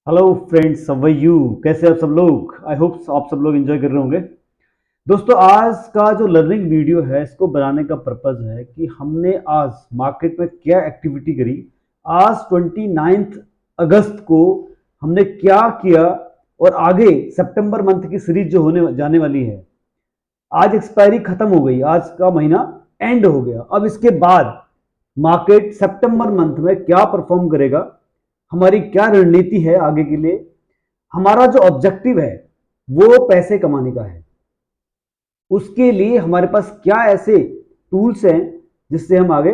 Hello friends, how are you? कैसे आप सब लोग? आई होप आप सब लोग एंजॉय कर रहे होंगे। दोस्तों, आज का जो लर्निंग वीडियो है इसको बनाने का पर्पस है कि हमने आज मार्केट में क्या एक्टिविटी करी। आज 29 अगस्त को हमने क्या किया और आगे सितंबर मंथ की सीरीज जो होने जाने वाली है, आज एक्सपायरी खत्म हो गई, आज का महीना एंड हो गया। अब इसके बाद मार्केट सितंबर मंथ में क्या परफॉर्म करेगा, हमारी क्या रणनीति है आगे के लिए, हमारा जो ऑब्जेक्टिव है वो पैसे कमाने का है। उसके लिए हमारे पास क्या ऐसे टूल्स हैं जिससे हम आगे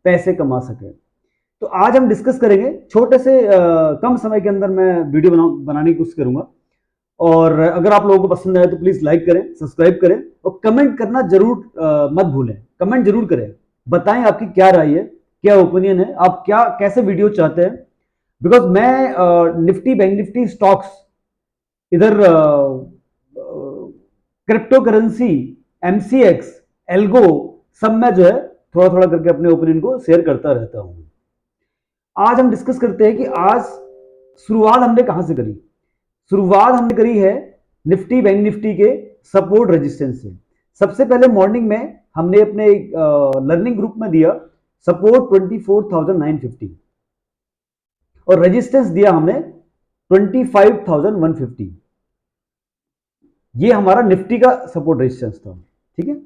पैसे कमा सकें। तो आज हम डिस्कस करेंगे छोटे से कम समय के अंदर मैं वीडियो बनाने की कोशिश करूंगा। और अगर आप लोगों को पसंद आए तो प्लीज लाइक करें, सब्सक्राइब करें और कमेंट करना जरूर मत भूलें। कमेंट जरूर करें, बताएं आपकी क्या राय है, क्या ओपिनियन है, आप क्या कैसे वीडियो चाहते हैं। बिकॉज मैं निफ्टी, बैंक निफ्टी, स्टॉक्स, इधर क्रिप्टो करेंसी, एमसीएक्स, एल्गो, सब में जो है थोड़ा थोड़ा करके अपने ओपिनियन को शेयर करता रहता हूं। आज हम डिस्कस करते हैं कि आज शुरुआत हमने कहां से करी। शुरुआत हमने करी है निफ्टी बैंक निफ्टी के सपोर्ट रेजिस्टेंस से। सबसे पहले मॉर्निंग में हमने अपने लर्निंग ग्रुप में दिया सपोर्ट 24,950 और रेजिस्टेंस दिया हमने 25,150। ये हमारा निफ्टी का सपोर्ट रेजिस्टेंस था। ठीक है।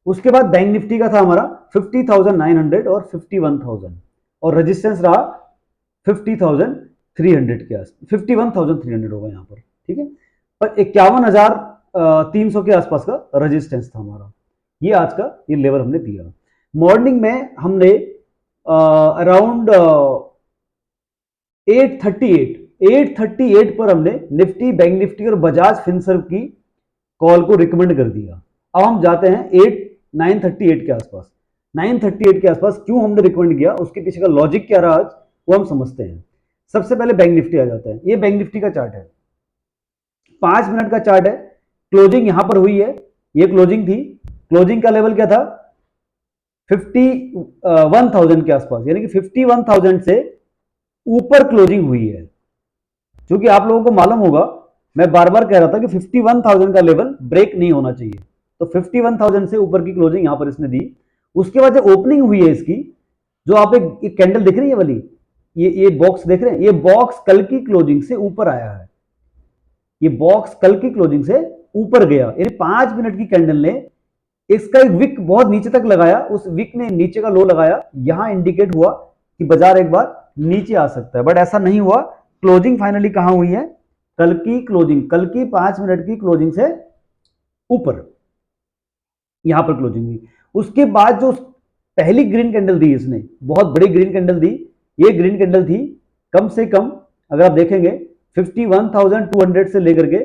उसके बाद बैंक निफ्टी का था हमारा 50,900 और 51,000 और रेजिस्टेंस रहा 50,300 के आस 51,300 होगा यहाँ पर। ठीक है। पर 51,300 के आसपास का रेजिस्टेंस था हमारा। ये आज का ये लेवल हमने दिया। मॉर्निंग में हमने अराउंड 838 पर हमने निफ्टी, बैंक निफ्टी और बजाज फिनसर्व की कॉल को रिकमेंड कर दिया। अब हम जाते हैं 938 के आसपास। 938 के आसपास क्यों हमने रिकमेंड किया, उसके पीछे का लॉजिक क्या रहा आज, वो हम समझते हैं। सबसे पहले बैंक निफ्टी आ जाता है। ये बैंक निफ्टी का चार्ट है, 5 मिनट का चार्ट है। क्लोजिंग यहां पर हुई है, ये क्लोजिंग थी। क्लोजिंग का लेवल क्या था? 51,000 के आसपास, यानी कि 51,000 से ऊपर क्लोजिंग हुई है। क्योंकि आप लोगों को मालूम होगा, मैं बार बार कह रहा था कि 51,000 का लेवल ब्रेक नहीं होना चाहिए। तो 51,000 से ऊपर की क्लोजिंग यहां पर इसने दी। उसके बाद जो ओपनिंग हुई है इसकी, जो आप एक कैंडल दिख रही है वाली, ये बॉक्स देख रहे हैं, ये बॉक्स कल की क्लोजिंग से ऊपर आया है। ये बॉक्स कल की क्लोजिंग से ऊपर गया, यानी 5 मिनट की कैंडल ने इसका एक विक बहुत नीचे तक लगाया, उस विक ने नीचे का लो लगाया। यहां इंडिकेट हुआ कि बाजार एक बार नीचे आ सकता है, बट ऐसा नहीं हुआ। क्लोजिंग फाइनली कहां हुई है? कल की क्लोजिंग, कल की 5 मिनट की क्लोजिंग से ऊपर, यहां पर क्लोजिंग हुई। उसके बाद जो पहली ग्रीन कैंडल दी इसने, बहुत बड़ी ग्रीन कैंडल दी। ये ग्रीन कैंडल थी कम से कम, अगर आप देखेंगे, 51,200 से लेकर के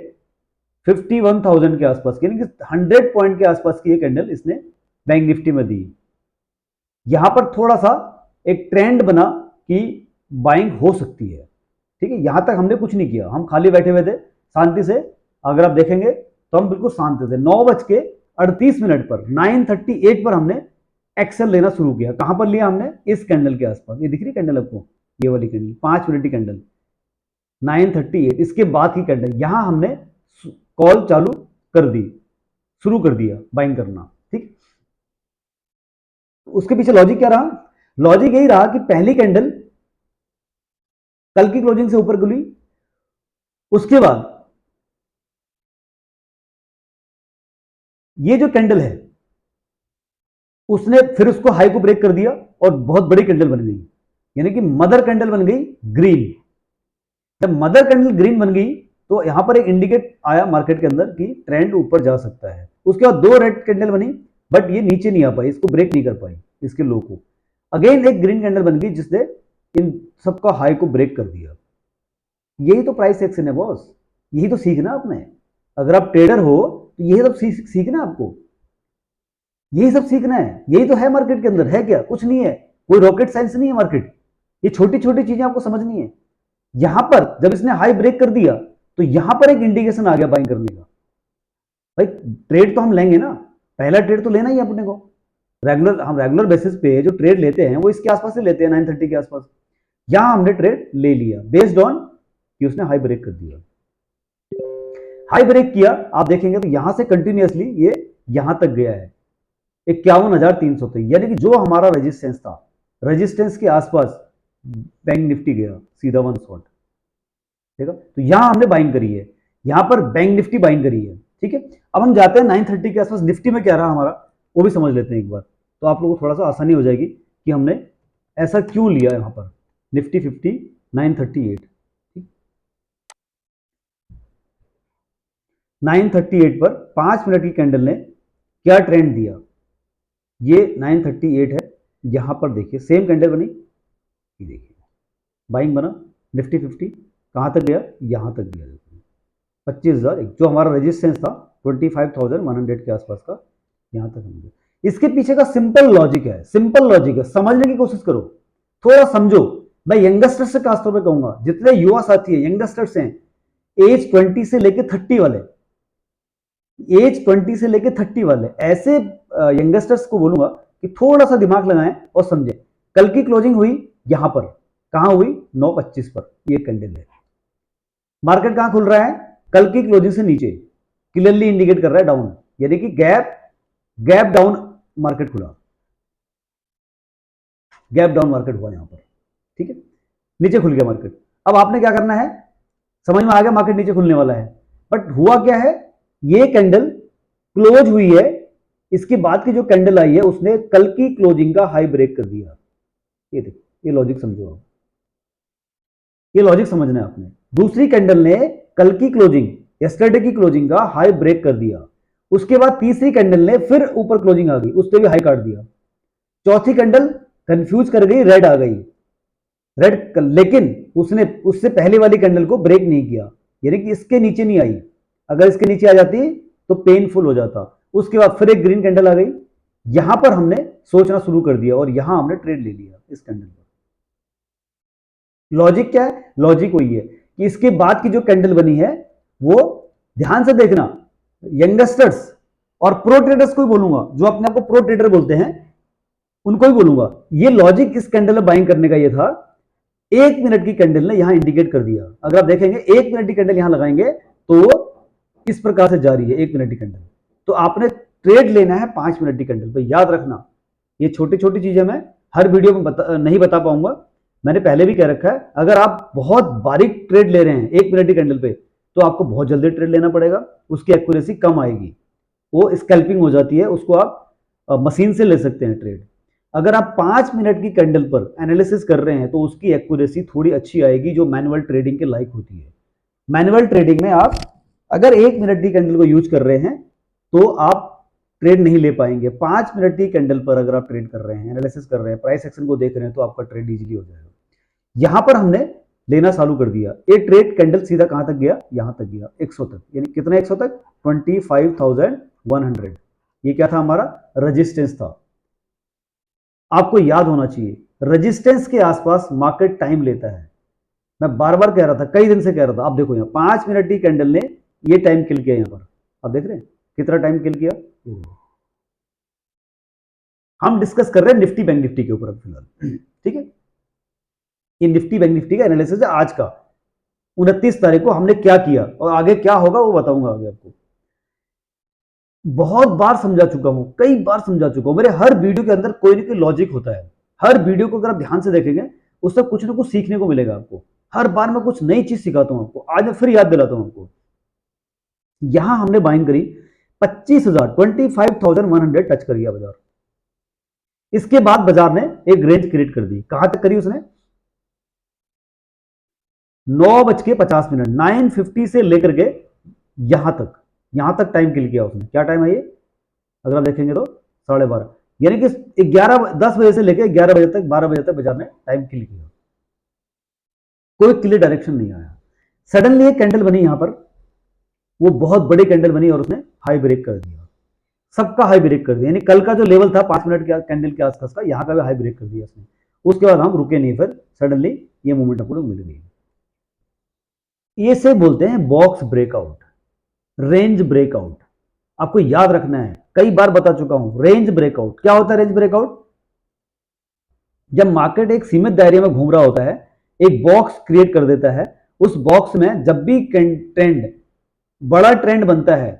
51,000 के आसपास, यानी कि 100 पॉइंट के आसपास की ये कैंडल इसने बैंक निफ्टी में दी। यहां पर थोड़ा सा एक ट्रेंड बना कि बाइंग हो सकती है। ठीक है। यहां तक हमने कुछ नहीं किया, हम खाली बैठे हुए थे शांति से। अगर आप देखेंगे तो हम बिल्कुल शांत थे। 9:38 पर 9:38 पर हमने एक्सेल लेना शुरू किया। कहां पर लिया हमने? इस कैंडल के आसपास। ये दिख रही कैंडल आपको, ये वाली कैंडल, 5 मिनट की कैंडल, 9:38। इसके बाद की कैंडल, यहां हमने कॉल चालू कर दी, शुरू कर दिया बाइंग करना। ठीक। उसके पीछे लॉजिक क्या रहा? लॉजिक यही रहा कि पहली कैंडल कल की क्लोजिंग से ऊपर खुली, उसके बाद ये जो कैंडल है उसने फिर उसको हाई को ब्रेक कर दिया और बहुत बड़ी कैंडल बन गई, यानी कि मदर कैंडल बन गई ग्रीन। जब मदर कैंडल ग्रीन बन गई तो यहां पर एक इंडिकेट आया मार्केट के अंदर कि ट्रेंड ऊपर जा सकता है। उसके बाद दो रेड कैंडल बनी, बट ये नीचे नहीं आ पाई, इसको ब्रेक नहीं कर पाई, इसके लो को। अगेन एक ग्रीन कैंडल बन गई जिसने इन सबका हाई को ब्रेक कर दिया। यही तो प्राइस एक्शन है बॉस, यही तो सीखना आपने। अगर आप ट्रेडर हो तो यही सब सीखना आपको, यही सब सीखना है। यही तो है मार्केट के अंदर, है क्या? कुछ नहीं है, कोई रॉकेट साइंस नहीं है मार्केट। ये छोटी छोटी चीजें आपको समझनी है। यहां पर जब इसने हाई ब्रेक कर दिया तो यहां पर एक इंडिकेशन आ गया बाइंग करने का। भाई ट्रेड तो हम लेंगे ना, पहला ट्रेड तो लेना ही है अपने को। रेगुलर, हम रेगुलर बेसिस पे जो ट्रेड लेते हैं वो इसके आसपास से लेते हैं, 9:30 के आसपास। यहां हमने ट्रेड ले लिया बेस्ड ऑन कि उसने हाई ब्रेक कर दिया। हाई ब्रेक किया, आप देखेंगे तो यहां से कंटिन्यूअसली ये यहां तक गया है 51,300 तक, यानी कि जो हमारा रेजिस्टेंस था, रेजिस्टेंस के आसपास बैंक निफ्टी गया सीधा वन शॉट। ठीक है, तो यहां हमने बाइंग करी है, यहां पर बैंक निफ्टी बाइंग करी है। ठीक है, अब हम जाते हैं 930 के आसपास, निफ्टी में क्या रहा हमारा वो भी समझ लेते हैं एक बार, तो आप लोगों को थोड़ा सा आसानी हो जाएगी कि हमने ऐसा क्यों लिया यहां पर। निफ्टी 50 938, 938 पर 5 मिनट की कैंडल ने क्या ट्रेंड दिया, ये 938 है, यहां पर देखिए सेम कैंडल बनी, ये देखिए बाइंग बना, निफ्टी 50 कहां तक गया, यहां तक गया 25,000, जो हमारा रेजिस्टेंस था 25,100 के आसपास का, यहां तक हम गए। इसके पीछे का सिंपल लॉजिक है, सिंपल लॉजिक है, समझने की कोशिश करो, थोड़ा समझो। मैं यंगस्टर्स से खासतौर पर कहूंगा, जितने युवा साथी है यंगस्टर्स हैं, एज 20 से लेके 30 वाले, एज 20 से लेके 30 वाले, ऐसे यंगस्टर्स को बोलूंगा कि थोड़ा सा दिमाग लगाएं और समझें। कल की क्लोजिंग हुई यहां पर, कहां हुई 925 पर, ये कैंडल है। मार्केट कहां खुल रहा है, कल की क्लोजिंग से नीचे, क्लियरली इंडिकेट कर रहा है डाउन, यानी कि गैप डाउन मार्केट खुला, गैप डाउन मार्केट हुआ यहां पर। ठीक है, नीचे खुल गया मार्केट। अब आपने क्या करना है, समझ में आ गया मार्केट नीचे खुलने वाला है, बट हुआ क्या है, ये कैंडल क्लोज हुई है, इसके बाद की जो कैंडल आई है उसने कल की क्लोजिंग का हाई ब्रेक कर दिया। ये देखो, ये लॉजिक समझो आप, ये लॉजिक समझना है आपने। दूसरी कैंडल ने कल की क्लोजिंग, यस्टरडे की क्लोजिंग का हाई ब्रेक कर दिया, उसके बाद तीसरी कैंडल ने फिर ऊपर क्लोजिंग आ गई, उसने भी हाई काट दिया। चौथी कैंडल कंफ्यूज कर गई, रेड आ गई, रेड, लेकिन उसने उससे पहले वाली कैंडल को ब्रेक नहीं किया, यानी कि इसके नीचे नहीं आई। अगर इसके नीचे आ जाती तो पेनफुल हो जाता। उसके बाद फिर एक ग्रीन कैंडल आ गई, यहां पर हमने सोचना शुरू कर दिया और यहां हमने ट्रेड ले लिया इस कैंडल पर। लॉजिक क्या है, लॉजिक वही है कि इसके बाद की जो कैंडल बनी है वो, ध्यान से देखना, यंगस्टर्स और प्रो ट्रेडर्स को ही बोलूंगा, जो अपने आप को प्रो ट्रेडर बोलते हैं उनको ही बोलूंगा, ये लॉजिक इस कैंडल में बाइंग करने का ये था। 1 मिनट की कैंडल ने यहां इंडिकेट कर दिया, अगर आप देखेंगे 1 मिनट की कैंडल यहां लगाएंगे तो इस प्रकार से जा रही है 1 मिनट की कैंडल, तो आपने ट्रेड लेना है 5 मिनट की कैंडल पे, याद रखना। ये छोटी छोटी चीजें मैं हर वीडियो में नहीं बता पाऊंगा, मैंने पहले भी कह रखा है, अगर आप बहुत बारीक ट्रेड ले रहे हैं 1 मिनट की कैंडल पे तो आपको बहुत जल्दी ट्रेड लेना पड़ेगा, उसकी एक्यूरेसी कम आएगी, वो स्कैल्पिंग हो जाती है, उसको आप मशीन से ले सकते हैं ट्रेड। अगर आप 5 मिनट की कैंडल पर एनालिसिस कर रहे हैं तो उसकी एक्यूरेसी थोड़ी अच्छी आएगी, जो मैनुअल ट्रेडिंग के लायक होती है। मैनुअल ट्रेडिंग में आप अगर 1 मिनट की कैंडल को यूज कर रहे हैं तो आप ट्रेड नहीं ले पाएंगे। 5 मिनट की कैंडल पर अगर आप ट्रेड कर रहे हैं, एनालिसिस कर रहे हैं, प्राइस एक्शन को देख रहे हैं, तो आपका ट्रेड इजीली हो जाएगा। यहां पर हमने लेना चालू कर दिया, ये ट्रेड कैंडल सीधा कहां तक गया, यहां तक गया 100 तक, यानी कितना 100 तक, 25,100। ये क्या था, हमारा रेजिस्टेंस था। आपको याद होना चाहिए, रेजिस्टेंस के आसपास मार्केट टाइम लेता है, मैं बार बार कह रहा था, कई दिन से कह रहा था। आप देखो यहाँ 5 मिनट की कैंडल ने ये टाइम किल किया, यहां पर आप देख रहे हैं कितना टाइम किल किया। हम डिस्कस कर रहे हैं निफ्टी बैंक निफ्टी के ऊपर फिलहाल, ठीक है। ये निफ्टी बैंक निफ्टी का एनालिसिस है आज का, 29 तारीख को हमने क्या किया और आगे क्या होगा वो बताऊंगा आगे आपको। बहुत बार समझा चुका हूं, कई बार समझा चुका हूं, मेरे हर वीडियो के अंदर कोई ना कोई लॉजिक होता है। हर वीडियो को अगर आप ध्यान से देखेंगे उससे कुछ ना कुछ सीखने को मिलेगा आपको। हर बार मैं कुछ नई चीज सिखाता हूं आपको, आज मैं फिर याद दिलाता हूं आपको। यहां हमने बाइंग करी 25,000, 25,100 टच कर गया बाजार। इसके बाद बाजार ने एक रेंज क्रिएट कर दी, कहां तक करी उसने, 9:50, 9:50 से लेकर के यहां तक टाइम किल किया उसने। क्या टाइम है ये, अगर आप देखेंगे तो 12:30, यानी कि 10 बजे से लेकर 11 बजे तक, 12 बजे तक बाजार ने टाइम किल किया, कोई क्लियर डायरेक्शन नहीं आया। सडनली एक कैंडल बनी यहां पर, वो बहुत बड़ी कैंडल बनी और उसने हाई ब्रेक कर दिया, सबका हाई ब्रेक कर दिया, यानी कल का जो लेवल था 5 मिनट के कैंडल के आसपास का, यहां का भी हाई ब्रेक कर दिया उसने। उसके बाद हम रुके नहीं, फिर सडनली ये मूवमेंट आपको मिल गई। ये से बोलते हैं बॉक्स ब्रेकआउट, रेंज ब्रेकआउट। आपको याद रखना है, कई बार बता चुका हूं, रेंज ब्रेकआउट क्या होता है। रेंज ब्रेकआउट, जब मार्केट एक सीमित दायरे में घूम रहा होता है, एक बॉक्स क्रिएट कर देता है उस बॉक्स में जब भी ट्रेंड बड़ा ट्रेंड बनता है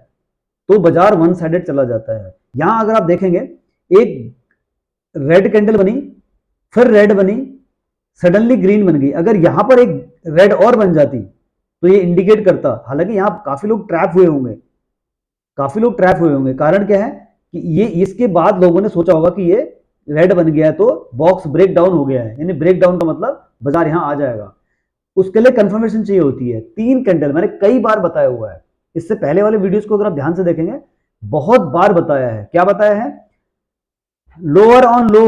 तो बाजार वन साइडेड चला जाता है। यहां अगर आप देखेंगे एक रेड कैंडल बनी, फिर रेड बनी, सडनली ग्रीन बन गई। अगर यहां पर एक रेड और बन जाती तो ये इंडिकेट करता, हालांकि यहां काफी लोग ट्रैप हुए होंगे, काफी लोग ट्रैप हुए होंगे। कारण क्या है कि ये इसके बाद लोगों ने सोचा होगा कि ये रेड बन गया है तो बॉक्स ब्रेक डाउन हो गया है, यानी ब्रेक डाउन का मतलब बाजार यहां आ जाएगा। उसके लिए कंफर्मेशन चाहिए होती है। 3 कैंडल मैंने कई बार बताया हुआ है, इससे पहले वाले वीडियोस को अगर आप ध्यान से देखेंगे बहुत बार बताया है। क्या बताया है? लोअर ऑन लो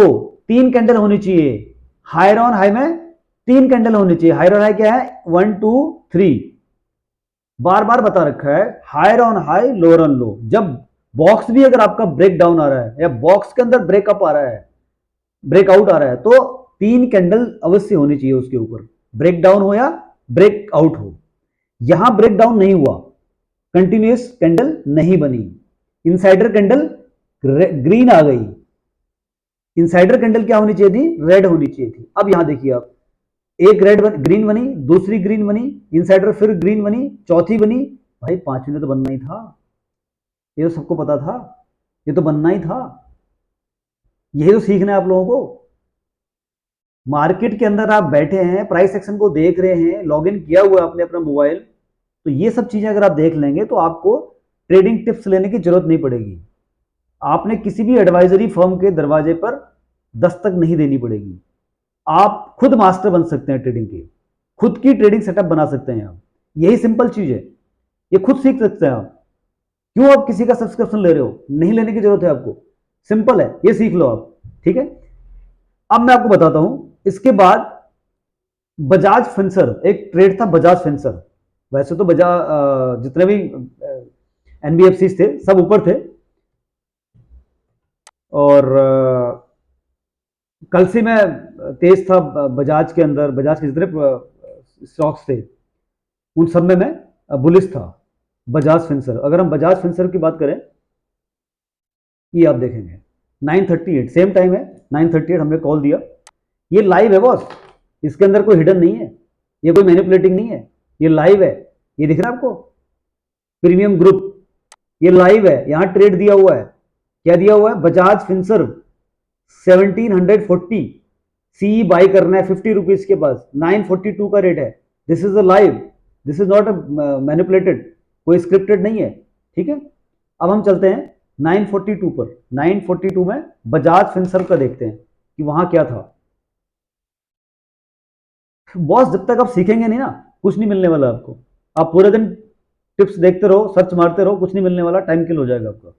3 कैंडल होनी चाहिए, हायर ऑन हाई में 3 कैंडल होनी चाहिए। हायर ऑन हाई क्या है? 1 2 3, बार बार बता रखा है। Higher on high, lower on low. जब बॉक्स भी अगर आपका ब्रेक डाउन आ रहा है या बॉक्स के अंदर ब्रेकअप आ रहा है, ब्रेकआउट आ रहा है, तो 3 कैंडल अवश्य होनी चाहिए उसके ऊपर, ब्रेक डाउन हो या ब्रेक आउट हो। यहां ब्रेक डाउन नहीं हुआ, कंटिन्यूअस कैंडल नहीं बनी, इनसाइडर कैंडल ग्रीन आ गई। इनसाइडर कैंडल क्या होनी चाहिए थी? रेड होनी चाहिए थी। अब यहां देखिए आप, एक ग्रीन बनी, दूसरी ग्रीन बनी, इनसाइडर फिर ग्रीन बनी, चौथी बनी। भाई पांचवी ने तो बनना ही था, ये तो सबको पता था, ये तो बनना ही था। यही तो सीखना है आप लोगों को। मार्केट के अंदर आप बैठे हैं, प्राइस एक्शन को देख रहे हैं, लॉग इन किया हुआ है आपने अपना मोबाइल, तो ये सब चीजें अगर आप देख लेंगे तो आपको ट्रेडिंग टिप्स लेने की जरूरत नहीं पड़ेगी। आपने किसी भी एडवाइजरी फर्म के दरवाजे पर दस्तक नहीं देनी पड़ेगी। आप खुद मास्टर बन सकते हैं ट्रेडिंग के, खुद की ट्रेडिंग सेटअप बना सकते हैं आप। यही सिंपल चीज है, ये खुद सीख सकते हैं आप। क्यों आप किसी का सब्सक्रिप्शन ले रहे हो? नहीं लेने की जरूरत है आपको, सिंपल है, ये सीख लो आप। ठीक है, अब मैं आपको बताता हूं। इसके बाद बजाज फिंसर, एक ट्रेड था बजाज फिंसर। वैसे तो बजाज जितने भी एनबीएफसी थे सब ऊपर थे, और कल से मैं तेज था बजाज के अंदर। बजाज के जितने स्टॉक्स थे उन सब में मैं बुलिश था। बजाज फिंसर, अगर हम बजाज फिंसर की बात करें, ये आप देखेंगे 9:38 सेम टाइम है, 9:38 हमने कॉल दिया। ये लाइव है बॉस, इसके अंदर कोई हिडन नहीं है, ये कोई मैनिपुलेटिंग नहीं है, ये लाइव है। ये दिख रहा है आपको? प्रीमियम ग्रुप, ये लाइव है, यहां ट्रेड दिया हुआ है। क्या दिया हुआ है? बजाज फिंसर 1740 सी बाई करना है 50 रुपीज के पास, 942 का रेट है। This is a live, this is not a manipulated, कोई स्क्रिप्टेड नहीं है। ठीक है, अब हम चलते हैं 942 पर। 942 में बजाज फिंसर का देखते हैं कि वहां क्या था। बॉस जब तक आप सीखेंगे नहीं ना, कुछ नहीं मिलने वाला आपको। आप पूरे दिन टिप्स देखते रहो, सर्च मारते रहो, कुछ नहीं मिलने वाला, टाइम किल हो जाएगा आपका।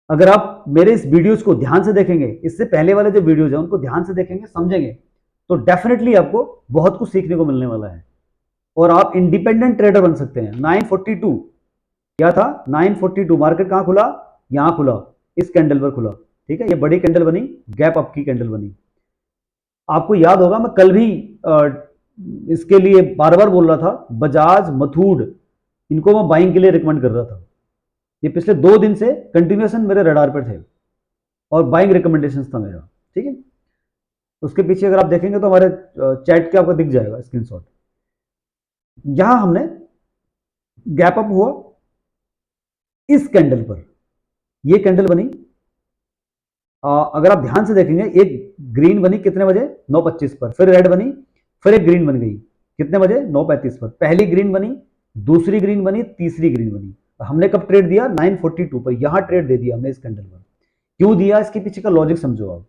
अगर आप मेरे इस वीडियोस को ध्यान से देखेंगे, इससे पहले वाले जो वीडियोस हैं उनको ध्यान से देखेंगे, समझेंगे, तो डेफिनेटली आपको बहुत कुछ सीखने को मिलने वाला है और आप इंडिपेंडेंट ट्रेडर बन सकते हैं। 942 क्या था? 942 मार्केट कहां खुला? यहां खुला, इस कैंडल पर खुला। ठीक है, ये बड़ी कैंडल बनी, गैप अप की कैंडल बनी। आपको याद होगा मैं कल भी इसके लिए बार बार बोल रहा था, बजाज मथूड, इनको मैं बाइंग के लिए रिकमेंड कर रहा था। ये पिछले 2 दिन से कंटिन्यूएशन मेरे रडार पर थे और बाइंग रिकमेंडेशन था मेरा। ठीक है, उसके पीछे अगर आप देखेंगे तो हमारे चैट के आपको दिख जाएगा स्क्रीनशॉट। यहां हमने गैप अप हुआ इस कैंडल पर, ये कैंडल बनी। अगर आप ध्यान से देखेंगे, एक ग्रीन बनी कितने बजे? 9:25 पर, फिर रेड बनी, फिर एक ग्रीन बन गई कितने बजे? 9:35 पर। पहली ग्रीन बनी, दूसरी ग्रीन बनी, तीसरी ग्रीन बनी। हमने कब ट्रेड दिया? 9:42 पर, यहां ट्रेड दे दिया हमने इस कैंडल पर। क्यों दिया? इसके पीछे का लॉजिक समझो आप।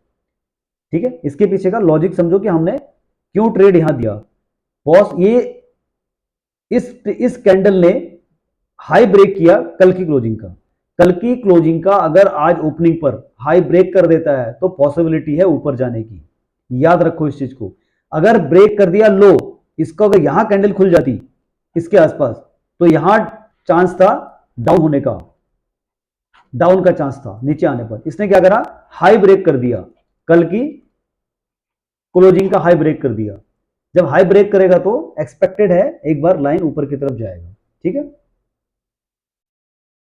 ठीक है, इसके पीछे का लॉजिक समझो कि हमने क्यों ट्रेड यहां दिया। बॉस ये इस कैंडल ने हाई ब्रेक किया कल की क्लोजिंग का। कल की क्लोजिंग का अगर आज ओपनिंग पर हाई ब्रेक कर देता है तो पॉसिबिलिटी है ऊपर जाने की। याद रखो इस चीज को। अगर ब्रेक कर दिया लो, इसको अगर यहां कैंडल खुल जाती इसके आसपास, तो यहां चांस था डाउन होने का, डाउन का चांस था नीचे आने पर। इसने क्या करा? हाई ब्रेक कर दिया, कल की क्लोजिंग का हाई ब्रेक कर दिया। जब हाई ब्रेक करेगा तो एक्सपेक्टेड है एक बार लाइन ऊपर की तरफ जाएगा। ठीक है,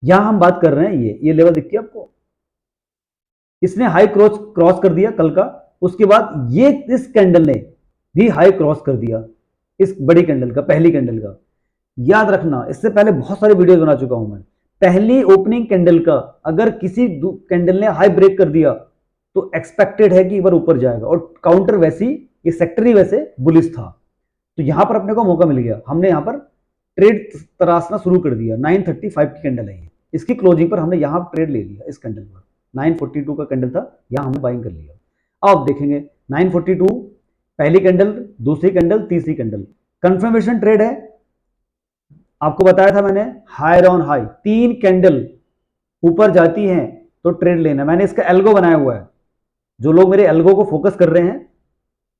यहां हम बात कर रहे हैं, ये लेवल दिखती है आपको? इसने हाई क्रॉस कर दिया कल का, उसके बाद ये इस कैंडल ने भी हाई क्रॉस कर दिया। इस बड़ी कैंडल का, पहली कैंडल का। याद रखना, इससे पहले बहुत सारे वीडियोस बना चुका हूं मैं। पहली ओपनिंग कैंडल का अगर किसी कैंडल ने हाई ब्रेक कर दिया तो एक्सपेक्टेड है कि एक बार ऊपर जाएगा, और काउंटर वैसी, ये सेक्टर ही वैसे बुलिश था। तो यहां पर अपने को मौका मिल गया, हमने यहां पर ट्रेड तराशना शुरू कर दिया। 935 की कैंडल है ये, इसकी क्लोजिंग पर हमने यहां ट्रेड ले लिया। इस कैंडल पर 942 का कैंडल था, यहां हमने बाइंग कर लिया। अब देखेंगे 942 पहली कैंडल, दूसरी कैंडल, तीसरी कैंडल, कंफर्मेशन ट्रेड है। आपको बताया था मैंने, हायर ऑन हाई, 3 कैंडल ऊपर जाती हैं तो ट्रेड लेना। मैंने इसका एल्गो बनाया हुआ है, जो लोग मेरे एल्गो को फोकस कर रहे हैं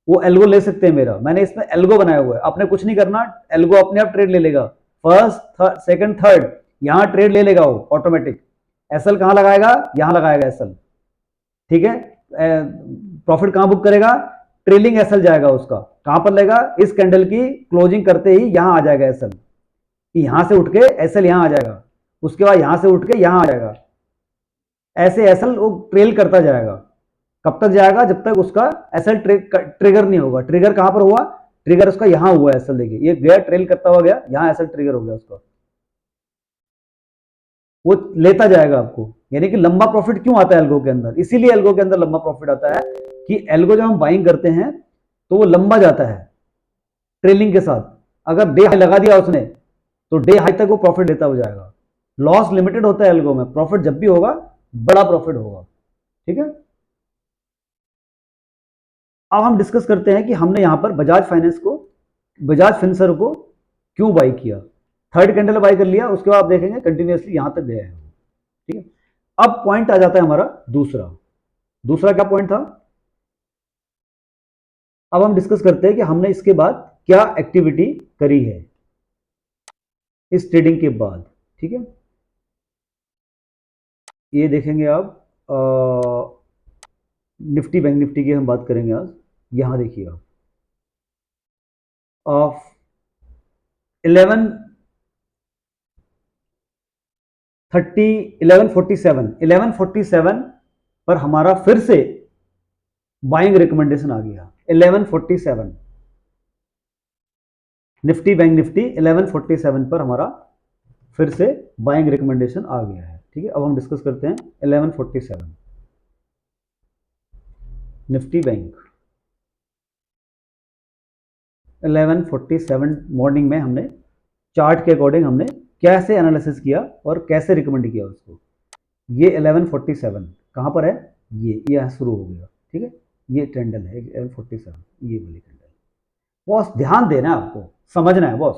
वो एल्गो ले सकते हैं मेरा। मैंने इसमें एल्गो बनाया हुआ है, आपने कुछ नहीं करना, एल्गो अपने आप ट्रेड ले लेगा। फर्स्ट, सेकंड, थर्ड, यहां ट्रेड ले लेगा वो ऑटोमेटिक। एसएल कहां लगाएगा? यहां लगाएगा एसएल, ठीक है। प्रॉफिट कहां बुक करेगा? ट्रेलिंग एसएल जाएगा उसका, कहां पर लेगा? इस कैंडल की क्लोजिंग करते ही यहां आ जाएगा एसएल, यहां से उठ के एसएल यहां आ जाएगा, उसके बाद यहां से उठ के यहां आ जाएगा। ऐसे एसएल वो ट्रेल करता जाएगा। कब तक जाएगा? जब तक उसका एसएल ट्रिगर नहीं होगा। ट्रिगर कहां पर हुआ? ट्रिगर उसका यहां हुआ एसएल, देखिए ये गया ट्रेल करता हुआ गया, यहां एसएल ट्रिगर हो गया उसका, वो लेता जाएगा आपको। यानी कि लंबा प्रॉफिट क्यों आता है एल्गो के अंदर? इसीलिए एल्गो के अंदर लंबा प्रॉफिट आता है कि एल्गो जब हम बाइंग करते हैं तो वो लंबा जाता है ट्रेलिंग के साथ। अगर डे हाई लगा दिया उसने तो डे हाई तक वो प्रॉफिट लेता हो जाएगा। लॉस लिमिटेड होता है एल्गो में, प्रॉफिट जब भी होगा बड़ा प्रॉफिट होगा, ठीक है। अब हम डिस्कस करते हैं कि हमने यहां पर बजाज फाइनेंस को, बजाज फिनसर को क्यों बाई किया। थर्ड कैंडल बाई कर लिया, उसके बाद आप देखेंगे कंटिन्यूअसली यहां तक गया है, ठीक है। अब पॉइंट आ जाता है हमारा दूसरा। दूसरा क्या पॉइंट था? अब हम डिस्कस करते हैं कि हमने इसके बाद क्या एक्टिविटी करी है इस ट्रेडिंग के बाद, ठीक है। ये देखेंगे आप, निफ्टी बैंक निफ्टी की हम बात करेंगे आज। यहां देखिए आप, ऑफ 1147 पर हमारा फिर से बाइंग रिकमेंडेशन आ गया। 1147 निफ्टी बैंक निफ्टी 1147 पर हमारा फिर से बाइंग रिकमेंडेशन आ गया है, ठीक है। अब हम डिस्कस करते हैं 1147 निफ्टी बैंक 1147 मॉर्निंग में हमने चार्ट के अकॉर्डिंग हमने कैसे एनालिसिस किया और कैसे रिकमेंड किया उसको। ये 1147 कहां पर है? ये यह शुरू हो गया, ठीक है। ये कैंडल है 1147, ये वाली कैंडल। बॉस ध्यान देना है आपको, समझना है बॉस।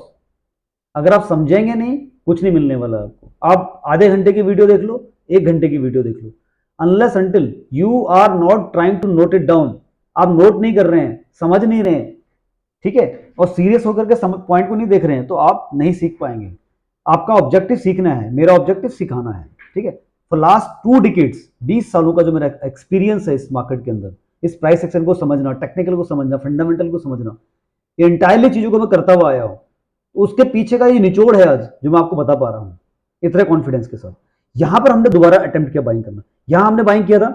अगर आप समझेंगे नहीं, कुछ नहीं मिलने वाला आपको। आप आधे घंटे की वीडियो देख लो, 1 घंटे की वीडियो देख लो, unless until you are not trying to note it down, आप नोट नहीं कर रहे हैं, समझ नहीं रहे हैं, ठीक है, और सीरियस होकर के पॉइंट को नहीं देख रहे हैं, तो आप नहीं सीख पाएंगे। आपका ऑब्जेक्टिव सीखना है, मेरा ऑब्जेक्टिव सिखाना है, ठीक है। फॉर लास्ट 2 डिकेड्स, 20 सालों का जो मेरा एक्सपीरियंस है इस मार्केट के अंदर, इस प्राइस सेक्शन को समझना, टेक्निकल को समझना, फंडामेंटल को समझना, ये इंटायरली चीजों को मैं करता हुआ आया हूं। उसके पीछे का ये निचोड़ है आज जो मैं आपको बता पा रहा हूं इतने कॉन्फिडेंस के साथ। यहां पर हमने दोबारा अटेम्प्ट किया बाइंग करना, यहां हमने बाइंग किया था,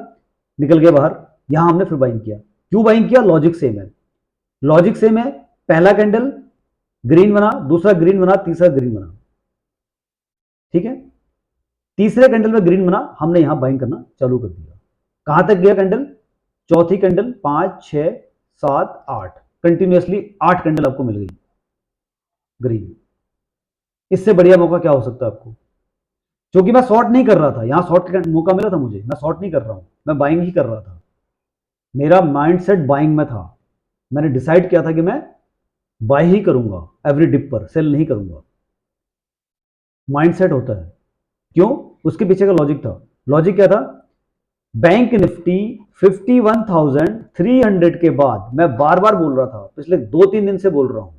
निकल गया बाहर, यहां हमने फिर बाइंग किया। क्यों बाइंग किया? लॉजिक सेम है, लॉजिक सेम है। पहला कैंडल ग्रीन बना, दूसरा ग्रीन बना, तीसरा ग्रीन बना, ठीक है। तीसरे कैंडल में ग्रीन बना, हमने यहां बाइंग करना चालू कर दिया। कहां तक गया कैंडल? चौथी कैंडल 5 6 7 8, कंटिन्यूअसली 8 कैंडल आपको मिल गई ग्रीन। इससे बढ़िया मौका क्या हो सकता है आपको? क्योंकि मैं शॉर्ट नहीं कर रहा था, यहां शॉर्ट का मौका मिला था मुझे, मैं शॉर्ट नहीं कर रहा हूं, मैं बाइंग ही कर रहा था। मेरा माइंडसेट बाइंग में था। मैंने डिसाइड किया था कि मैं बाय ही करूंगा, एवरी डिप पर सेल नहीं करूंगा। माइंडसेट होता है। क्यों? उसके पीछे का लॉजिक था। लॉजिक क्या था? बैंक निफ्टी 51,300 के बाद, मैं बार बार बोल रहा था, पिछले 2-3 दिन से बोल रहा हूं,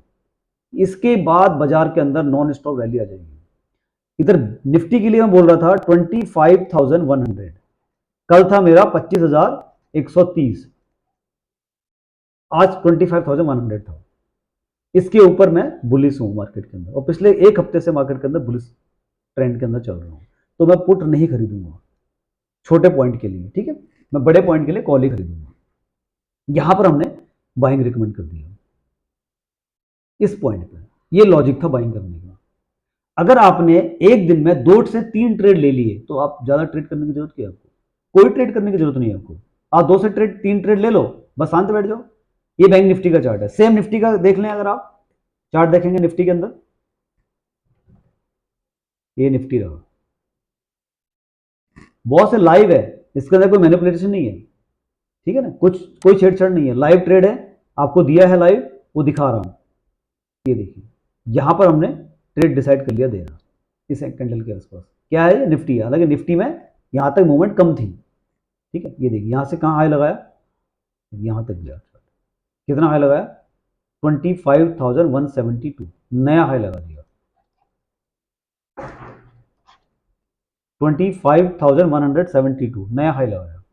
इसके बाद बाजार के अंदर नॉन स्टॉप रैली आ जाएगी। इधर निफ्टी के लिए मैं बोल रहा था 25,100, कल था मेरा 25,130, आज 25,100 था। इसके ऊपर मैं बुलिश हूं मार्केट के अंदर, और पिछले 1 हफ्ते से मार्केट के अंदर बुलिश ट्रेंड के अंदर चल रहा हूं। तो मैं पुट नहीं खरीदूंगा छोटे पॉइंट के लिए, ठीक है। मैं बड़े पॉइंट के लिए कॉल ही खरीदूंगा। यहां पर हमने बाइंग रिकमेंड कर दिया। इस पॉइंट पे। ये लॉजिक था बाइंग करने का। अगर आपने एक दिन में 2 से 3 ट्रेड ले लिए तो आप ज्यादा ट्रेड करने की जरूरत क्या है आपको? कोई ट्रेड करने की जरूरत नहीं है आपको। आप 2 से 3 ट्रेड ले लो, बस शांत बैठ जाओ। ये बैंक निफ्टी का चार्ट है। सेम निफ्टी का देख लें, अगर आप चार्ट देखेंगे निफ्टी के अंदर, ये निफ्टी रहा, बहुत से लाइव है, इसके अंदर कोई मैनिपुलेशन नहीं है, ठीक है ना, कुछ कोई छेड़छाड़ नहीं है, लाइव ट्रेड है, आपको दिया है लाइव, वो दिखा रहा हूं। ये देखिए, यहां पर हमने ट्रेड डिसाइड कर लिया देना इस कैंडल के आसपास। क्या है ये? निफ्टी है। हालांकि निफ्टी में यहां तक मूवमेंट कम थी, ठीक है। ये देखिए, यहां से कहां हाई लगाया, यहां तक गया। कितना हाई लगाया? 25,172, नया हाई लगा दिया। 25,172 नया हाई लगाया।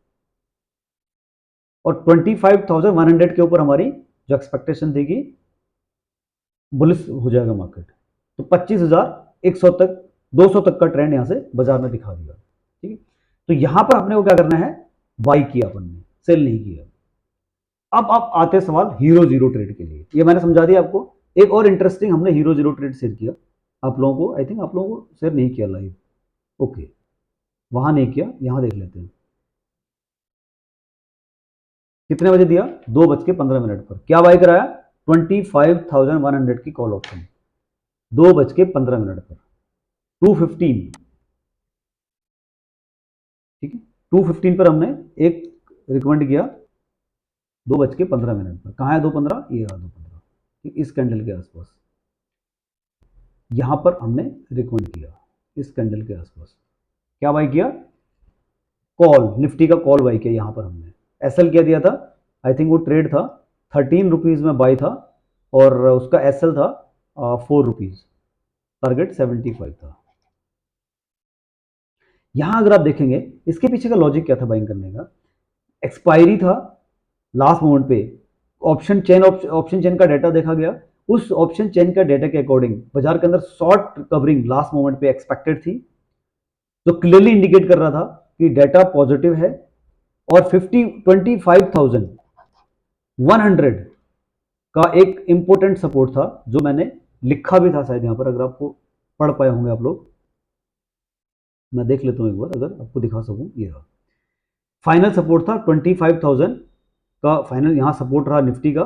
और 25,100 के ऊपर हमारी जो एक्सपेक्टेशन थी कि बुलिश हो जाएगा मार्केट, तो 25,100 तक, 200 तक का ट्रेंड यहां से बाजार में दिखा दिया, ठीक है। तो यहां पर अपने को क्या करना है? बाई किया अपन ने, सेल नहीं किया। अब आप आते सवाल हीरो जीरो ट्रेड के लिए। ये मैंने समझा दिया आपको। एक और इंटरेस्टिंग, हमने हीरो जीरो ट्रेड शेयर किया आप लोगों को, आई थिंक आप लोगों को शेयर नहीं किया लाइव, ओके, वहां नहीं किया, यहां देख लेते हैं। कितने बजे दिया? 2:15 पर। क्या बाई कराया? 25,100 की कॉल ऑप्शन, 2:15 पर, 2:15, ठीक है। 2:15 पर हमने एक रिकमेंड किया, 2:15 पर। कहाँ है 2:15? ये रहा 2:15, इस कैंडल के आसपास, यहां पर हमने रिकमेंड किया, इस कैंडल के आसपास। क्या बाई किया? कॉल, निफ्टी का कॉल बाई किया। यहां पर हमने एसएल क्या दिया था? आई थिंक वो ट्रेड था 13 रुपीज में बाई था, और उसका एसएल था 4 रुपीज, टारगेट 75 था। यहां अगर आप देखेंगे, इसके पीछे का लॉजिक क्या था बाइंग करने का? एक्सपायरी था लास्ट मोमेंट पे, ऑप्शन चेन का डाटा देखा गया। उस ऑप्शन चेन का डाटा के अकॉर्डिंग बाजार के अंदर शॉर्ट कवरिंग लास्ट मोमेंट पे एक्सपेक्टेड थी, जो क्लियरली इंडिकेट कर रहा था कि डाटा पॉजिटिव है। और 25,100 का एक इंपॉर्टेंट सपोर्ट था, जो मैंने लिखा भी था शायद यहां पर, अगर आपको पढ़ पाए होंगे आप लोग। मैं देख लेता हूं एक बार, अगर आपको दिखा सकूं। ये रहा फाइनल सपोर्ट था 25,000 का, फाइनल यहां सपोर्ट रहा निफ्टी का,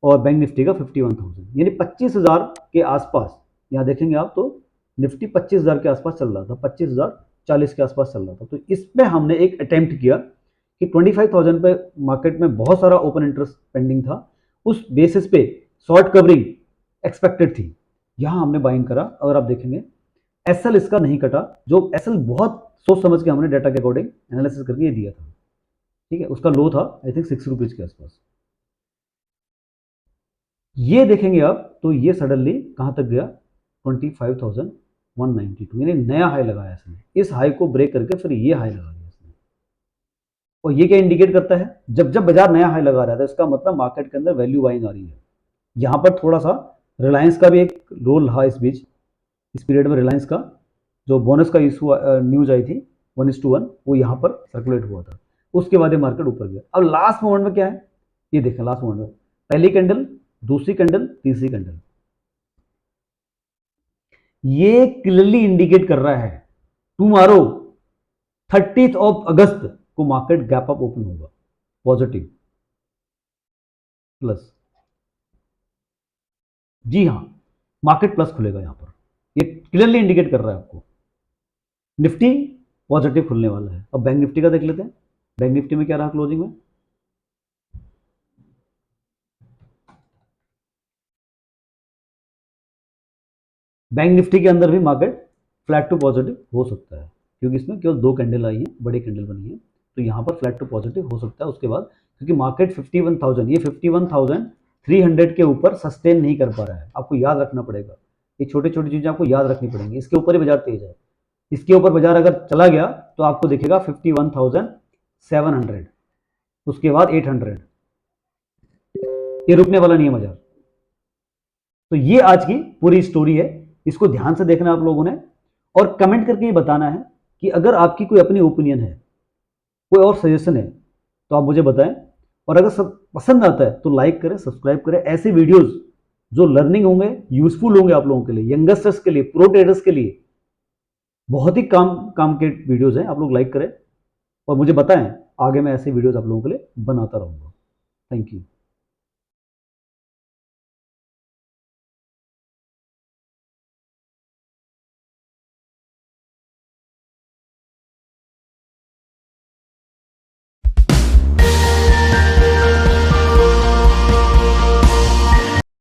और बैंक निफ्टी का 51,000, यानी 25,000 के आसपास। यहां देखेंगे आप तो निफ्टी 25,000 के आसपास चल रहा था, 25,040 के आसपास चल रहा था। तो इसमें हमने एक अटेम्प्ट किया कि 25,000 पे मार्केट में बहुत सारा ओपन इंटरेस्ट पेंडिंग था, उस बेसिस पे शॉर्ट कवरिंग एक्सपेक्टेड थी, यहां हमने बाइंग करा। अगर आप देखेंगे एसएल इसका नहीं कटा, जो एसएल बहुत सोच समझ के हमने डाटा के अकॉर्डिंग एनालिसिस करके ये दिया था, ठीक है। उसका लो था आई थिंक 6 रुपीज के आसपास। ये देखेंगे आप तो ये सडनली कहां तक गया? 25,192, यानी नया हाई लगाया इसने। इस हाई को ब्रेक करके फिर ये हाई लगा दिया इसने। और ये क्या इंडिकेट करता है? जब जब बाजार नया हाई लगा रहा था, इसका मतलब मार्केट के अंदर वैल्यू बाइंग आ रही है। यहां पर थोड़ा सा रिलायंस का भी एक रोल रहा इस बीच, इस पीरियड में रिलायंस का जो बोनस का इशू न्यूज आई थी 1:1, वो यहां पर सर्कुलेट हुआ था। उसके बाद ये मार्केट ऊपर गया। अब लास्ट मोमेंट में क्या है? ये देखें, लास्ट मोमेंट में पहली कैंडल, दूसरी कैंडल, तीसरी कैंडल, ये क्लियरली इंडिकेट कर रहा है टुमारो 30 अगस्त को मार्केट गैप अप ओपन होगा, पॉजिटिव प्लस। जी हां, मार्केट प्लस खुलेगा यहां पर, ये क्लियरली इंडिकेट कर रहा है आपको। निफ्टी पॉजिटिव खुलने वाला है। अब बैंक निफ्टी का देख लेते हैं। बैंक निफ्टी में क्या रहा क्लोजिंग में? बैंक निफ्टी के अंदर भी मार्केट फ्लैट टू पॉजिटिव हो सकता है, क्योंकि इसमें केवल 2 कैंडल आई है, बड़ी कैंडल बनी है, तो यहां पर फ्लैट टू पॉजिटिव हो सकता है उसके बाद, क्योंकि मार्केट 51,000, ये 51,300 के ऊपर सस्टेन नहीं कर पा रहा है। आपको याद रखना पड़ेगा, ये छोटी छोटी चीजें आपको याद रखनी पड़ेंगी। इसके ऊपर ही बाजार तेज है, इसके ऊपर बाजार अगर चला गया तो आपको दिखेगा 51,700, उसके बाद 800, ये रुकने वाला नहीं है बाजार। तो ये आज की पूरी स्टोरी है, इसको ध्यान से देखना आप लोगों ने, और कमेंट करके ये बताना है कि अगर आपकी कोई अपनी ओपिनियन है, कोई और सजेशन है, तो आप मुझे बताएं। और अगर सब पसंद आता है तो लाइक करें, सब्सक्राइब करें। ऐसे वीडियोस जो लर्निंग होंगे, यूजफुल होंगे आप लोगों के लिए, यंगस्टर्स के लिए, प्रो ट्रेडर्स के लिए। बहुत ही काम काम के वीडियोस हैं, आप लोग लाइक करें और मुझे बताएं, आगे मैं ऐसे वीडियोस आप लोगों के लिए बनाता रहूंगा। Thank you.